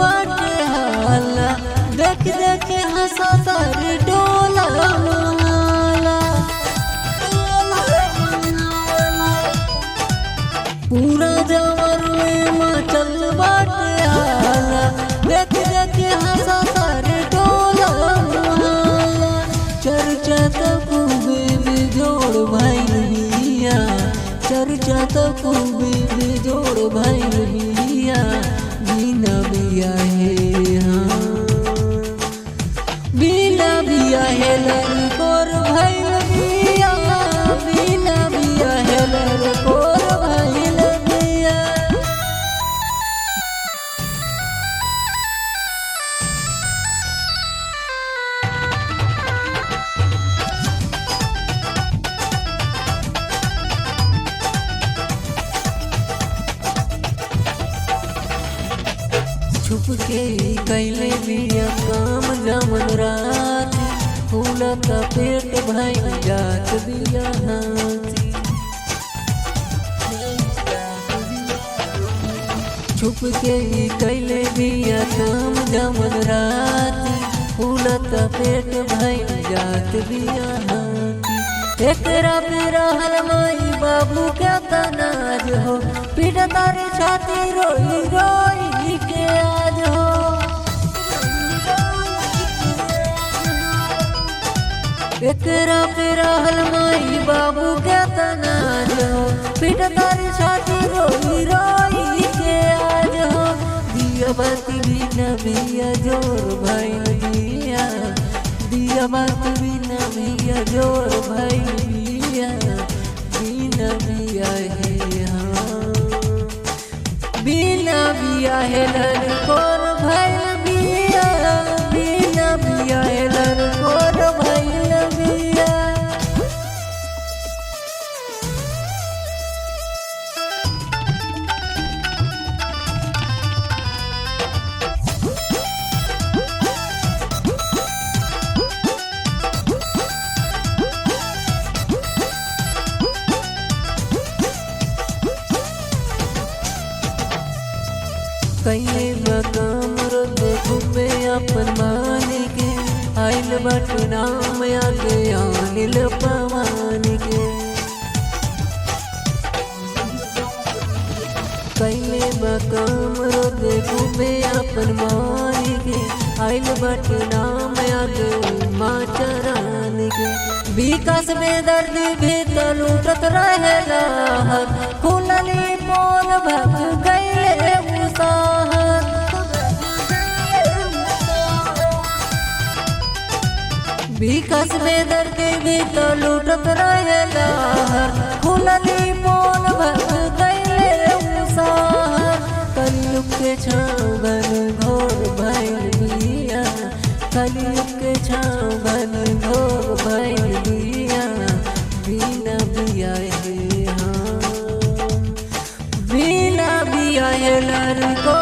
बाटे हाला, देख देख हंसा तारे डोला माला। पूरा जवर में मचल बाटे हाला, देख देख हंसा तारे डोला माला। चर्चा तो खूबे बेजोड़ भइल बिया, चर्चा तो खूबे बेजोड़ भइल बिया। बिना बिया है हाँ, बिना बिया है लड़कोर भइल बिया, बिना बिया है लड़कोर भइल बिया। छुप के कैले बिया काम जमन रात, फूलत पेट भइल जात बिया हाथी। छुप के कैले बिया काम जमन रात, फूलत पेट भइल जात बिया हाथी। एकरा पे रहल माई बाबू के तनाज हो, पीट तारी छाती रोई रोई के आज हो। एकरा पे रहल माई बाबू के तनाज हो, पीट तारी छाती रोई रोई के आज हो। दिया बाती बिना बिया जोर भइल बिया, दिया बाती बिना बिया जोर भइल बिया। बिना बिया है हाँ, बिना बिया है लड़कोर भइल बिया, बिना बिया है लड़कोर भइल बिया। कैले बकाम रोद घूमे अपन मानी के, आइल बट नाम आगे आनिल पवानी के। कैले बकाम रोद घूमे अपन मानी के, आइल बट नाम आगे माँ चरानी के। विकास में दर्द भी तो लूटत रहेला, खुलली पोल भग गईले मुसाहर। विकास में दर्द भी तो लूटत रहेला, खुलली पोल भग गईले मुसाहर। कलयुग के छावन घोर भइल बिया, कलयुग के छावन घोर भइल बिया। बिना बिया है हाँ, बिना बिया है लड़को